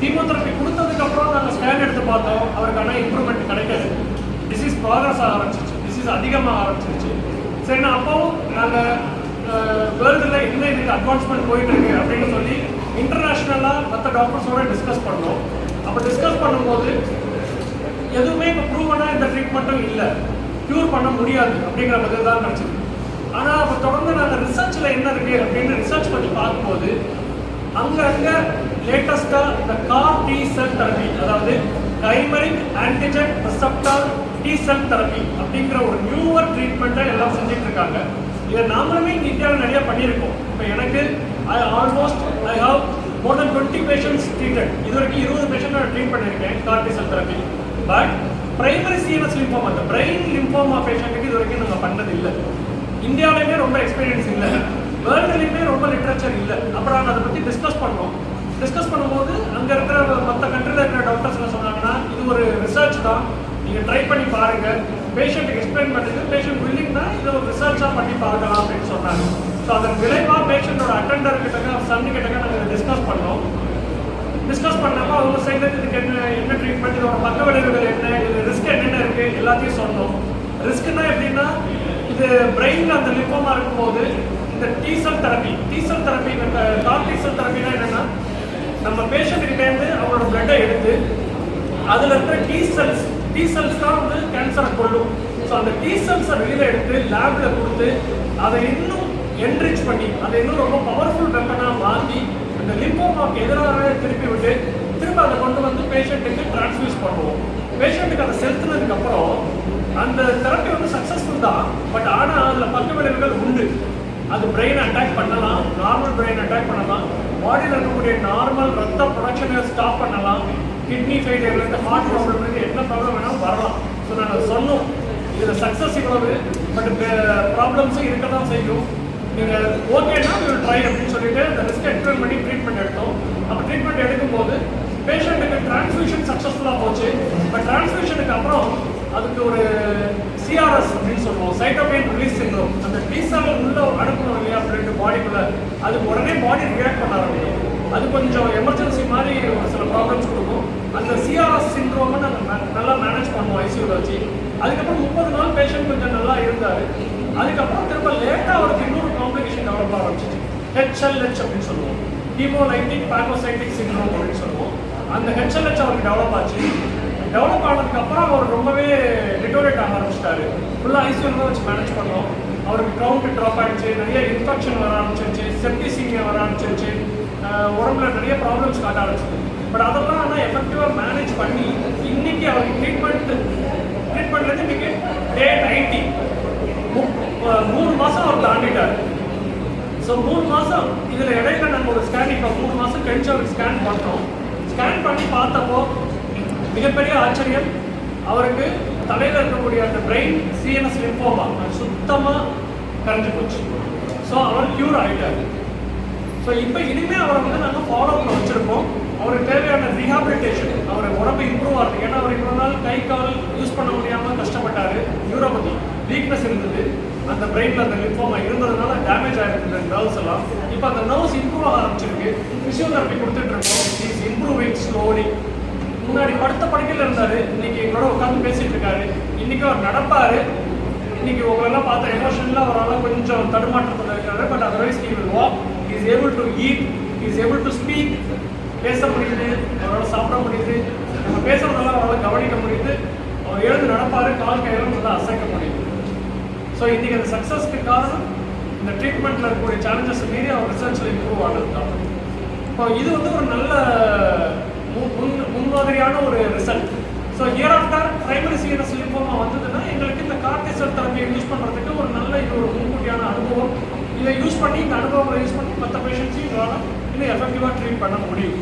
Chemotherapy கொடுத்ததுக்கப்புறம் நாங்கள் scan எடுத்து பார்த்தோம், அவருக்கான இம்ப்ரூவ்மெண்ட் கிடைக்காது. டிசீஸ் ப்ராக்ரஸ் ஆக ஆரம்பிச்சிருச்சு, டிசீஸ் அதிகமாக ஆரம்பிச்சிருச்சு. சரி, நான் அப்போவும் நாங்கள் வேர்ல்டில் என்ன இதுக்கு அட்வான்ஸ்மெண்ட் போயிட்டு இருக்கு அப்படின்னு சொல்லி இன்டர்நேஷ்னலாக மற்ற டாக்டர்ஸோட டிஸ்கஸ் பண்ணோம். அப்போ டிஸ்கஸ் பண்ணும்போது எதுவுமே இப்போ ப்ரூவனாக இந்த ட்ரீட்மெண்ட்டும் இல்லை, க்யூர் பண்ண முடியாது அப்படிங்கிற பதில் தான் கிடச்சிது. ஆனால் அப்போ தொடர்ந்து நாங்கள் ரிசர்ச்சில் என்ன இருக்குது அப்படின்னு ரிசர்ச் பண்ணி பார்க்கும்போது அங்கங்கே லேட்டஸ்ட்டாக இந்த கார் டி செல் தெரப்பி, அதாவது chimeric antigen receptor T cell therapy அப்படிங்கிற ஒரு நியூவர் ட்ரீட்மெண்ட்டை எல்லாம் செஞ்சுட்டு இருக்காங்க. இதை நாமளுமே இங்கே இந்தியாவில் நிறைய பண்ணியிருக்கோம். இப்போ எனக்கு I have more then 20 patients treated. இது வரைக்கும் 20 பேஷண்ட் நான் ட்ரீட் பண்ணியிருக்கேன் car D cell therapy. But primary CNS lymphoma, அந்த பிரெயின் லிம்போமா பேஷண்ட்டுக்கு இது வரைக்கும் நாங்கள் பண்ணது இல்லை. இந்தியாவிலேயுமே ரொம்ப எக்ஸ்பீரியன்ஸ் இல்லை, வேர்ல்டுலேயுமே ரொம்ப லிட்ரேச்சர் இல்லை. அப்புறம் நாங்கள் அதை பற்றி டிஸ்கஸ் பண்ணோம். டிஸ்கஸ் பண்ணும்போது அங்கே இருக்கிற மற்ற கண்ட்ரியில் இருக்கிற டாக்டர்ஸ் என்ன சொன்னாங்கன்னா, இது ஒரு ரிசர்ச் தான், நீங்கள் ட்ரை பண்ணி பாருங்கள், பேஷண்ட்டுக்கு எக்ஸ்பிளைன் பண்ணுறது, பேஷண்ட் வில்லிங்னா இதை ஒரு ரிசர்ச்சாக பண்ணி பார்க்கலாம் அப்படின்னு சொன்னாங்க. ஸோ அதன் விளைவாக பேஷண்ட்டோட அட்டெண்டர் கிட்டக்க சன்னு கிட்டக்க நாங்கள் டிஸ்கஸ் பண்ணோம். டிஸ்கஸ் பண்ணப்போ அவங்க சைடில் இதுக்கு என்ன ட்ரீட்மெண்ட், இதோட பக்க விளைவுகள் என்ன, இது ரிஸ்க் என்னென்ன இருக்குது எல்லாத்தையும் சொன்னோம். ரிஸ்க்குன்னா எப்படின்னா, இது பிரெயினில் அந்த லிம்போமா இருக்கும்போது இந்த டீசல் தெரப்பி, இந்த கார் டீசல் தெரப்பினா என்னென்னா, நம்ம பேஷண்ட்டுக்கிட்டேருந்து அவங்களோட பிளட்டை எடுத்து அதில் இருக்கிற டீ செல்ஸ் தான் வந்து கேன்சரை கொள்ளும். ஸோ அந்த டீ செல்ஸை வெளியில் எடுத்து லேபில் கொடுத்து அதை இன்னும் என்ரிச் பண்ணி அதை இன்னும் ரொம்ப பவர்ஃபுல் வெப்பனாக மாற்றி அந்த லிம்போமாவுக்கு எதிராக திருப்பி விட்டு திரும்ப அதை கொண்டு வந்து பேஷண்ட்டுக்கு டிரான்ஸ்ஃபியூஸ் பண்ணுவோம். பேஷண்ட்டுக்கு அதை செலுத்தினதுக்கப்புறம் அந்த தெரப்பி வந்து சக்ஸஸ்ஃபுல் தான். பட் ஆனால் அதில் பக்க விளைவுகள் உண்டு. அது பிரெயின் அட்டாக் பண்ணலாம், நார்மல் பிரெயின் அட்டாக் பண்ணலாம், பாடியில் இருக்கக்கூடிய நார்மல் ரத்த ப்ரொடக்ஷனை ஸ்டாப் பண்ணலாம், கிட்னி ஃபெயிலியர்லேருந்து ஹார்ட் ப்ராப்ளம்லேருந்து என்ன ப்ராப்ளம் வேணாலும் வரலாம். ஸோ நாங்கள் சொன்னோம் இதில் சக்ஸஸ் இவ்வளவு, பட் ப்ராப்ளம்ஸும் இருக்க தான் செய்யும். நீங்கள் ஓகேன்னா வில் ட்ரை அப்படின்னு சொல்லிட்டு அந்த ரிஸ்க் எக்ஸ்பிளைன் பண்ணி ட்ரீட்மெண்ட் எடுத்தோம். அப்போ ட்ரீட்மெண்ட் எடுக்கும்போது பேஷண்ட்டுக்கு டிரான்ஸ்ஃபியூஷன் சக்ஸஸ்ஃபுல்லாக போச்சு. பட் டிரான்ஸ்ஃபியூஷனுக்கு அப்புறம் அதுக்கு ஒரு சிஆர்எஸ் அப்படின்னு சொல்லுவோம், சைட்டோகைன் ரிலீஸ் சிண்ட்ரோம், அந்த டீசல் உள்ள அனுப்பணும் இல்லையா அப்படின்ட்டு பாடிக்குள்ளே, அதுக்கு உடனே பாடி ரியாக்ட் பண்ண ஆரம்பிக்கும். அது கொஞ்சம் எமர்ஜென்சி மாதிரி ஒரு சில ப்ராப்ளம்ஸ் கொடுக்கும். அந்த சிஆர்எஸ் சிண்ட்ரோமை நாங்கள் நல்லா மேனேஜ் பண்ணுவோம் ஐசியூவில் வச்சு. அதுக்கப்புறம் 30 நாள் பேஷண்ட் கொஞ்சம் நல்லா இருந்தார். அதுக்கப்புறம் திரும்ப லேட்டாக அவருக்கு இன்னொரு காம்ப்ளிகேஷன் டெவலப் ஆரம்பிச்சிச்சு, ஹெச்எல்ஹெச் அப்படின்னு சொல்லுவோம், ஹீமோலைட்டிக் பாகோசைட்டிக் சிண்ட்ரோம் அப்படின்னு சொல்லுவோம். அந்த ஹெச்எல்ஹெச் அவருக்கு டெவலப் ஆச்சு. டெவலப் ஆனதுக்கப்புறம் அவர் ரொம்பவே டிட்டோரேட் ஆக ஆரம்பிச்சிட்டாரு. ஃபுல்லாக ஐசியூவில் தான் வச்சு மேனேஜ் பண்ணோம். அவருக்கு கவுண்ட் ட்ராப் ஆகிடுச்சு, நிறைய இன்ஃபெக்ஷன் வர ஆரம்பிச்சிருச்சு, செப்டிசீமியா வர ஆரம்பிச்சிருச்சு, உடம்புல நிறைய ப்ராப்ளம்ஸ் காட்ட ஆரம்பிச்சிது. பட் அதெல்லாம் ஆனால் எஃபெக்டிவாக மேனேஜ் பண்ணி இன்னைக்கு அவருக்கு ட்ரீட்மெண்ட்லேருந்து இன்னைக்கு டே 90, 3 மாதம் அவர் தாண்டிட்டார். ஸோ 3 மாதம் இதில் இடையில நாங்கள் ஒரு ஸ்கேன், இப்போ 3 மாதம் கழிச்சு அவருக்கு ஸ்கேன் பண்ணுறோம். ஸ்கேன் பண்ணி பார்த்தப்போ மிகப்பெரிய ஆச்சரியம், அவருக்கு தலையில் இருக்கக்கூடிய அந்த பிரெயின் சிஎன்எஸ் லிம்போமா சுத்தமாக கரைஞ்சி போச்சு. ஸோ அவர் க்யூர் ஆகிட்டார். ஸோ இப்போ இனிமேல் அவரை வந்து நாங்கள் ஃபாலோ பண்ண வச்சுருக்கோம். அவருக்கு தேவையான ரீஹாபிலிட்டேஷன், அவர் உடம்பு இம்ப்ரூவ் ஆகுது. ஏன்னா அவர் இவ்வளோ நாள் கை கால் யூஸ் பண்ண முடியாமல் கஷ்டப்பட்டார், நியூரோபதி வீக்னஸ் இருந்தது, அந்த பிரெயினில் அந்த லிம்போமா இருந்ததுனால டேமேஜ் ஆகிருக்குது நர்வ்ஸ் எல்லாம். இப்போ அந்த நர்வ்ஸ் இம்ப்ரூவ் ஆக ஆரம்பிச்சிருக்கு. ஃபிசியோதெரப்பி கொடுத்துட்ருக்கோம். Is improving slowly. முன்னாடி படுத்த படுக்கையில் இருந்தார், இன்னைக்கு எங்களோட உட்காந்து பேசிகிட்டு இருக்காரு. இன்றைக்கி அவர் நடப்பார். இன்னைக்கு உங்களெல்லாம் பார்த்த எமோஷனில் அவரால் கொஞ்சம் தடுமாற்றத்தில் இருக்காரு. But otherwise he will walk, he is able to eat, he is able to speak, பேச முடியுது, அவரால் சாப்பிட முடியுது, நம்ம பேசுகிறதெல்லாம் அவரால் கவனிக்க முடியுது, அவர் எழுந்து நடப்பார், கால் கையெல்லாம் நல்லா அசைக்க முடியுது. ஸோ இன்றைக்கி அந்த சக்ஸஸ்க்கு காரணம் இந்த ட்ரீட்மெண்ட்டில் இருக்கக்கூடிய சேலஞ்சஸ் மீறி அவர் ரிசர்ச்சில் இம்ப்ரூவ் ஆனது தான். இப்போ இது வந்து ஒரு நல்ல முன்மாதிரியான ஒரு result. So year after primary CNS lymphoma வந்ததுன்னா எங்களுக்கு இந்த கார் டி செல் தெரப்பியை யூஸ் பண்ணுறதுக்கு ஒரு நல்ல இது ஒரு முன்கூட்டியான அனுபவம். இதை யூஸ் பண்ணி இந்த அனுபவங்களை யூஸ் பண்ணி மற்ற பேஷண்ட்ஸையும் இன்னும் எஃபெக்டிவாக ட்ரீட் பண்ண முடியும்.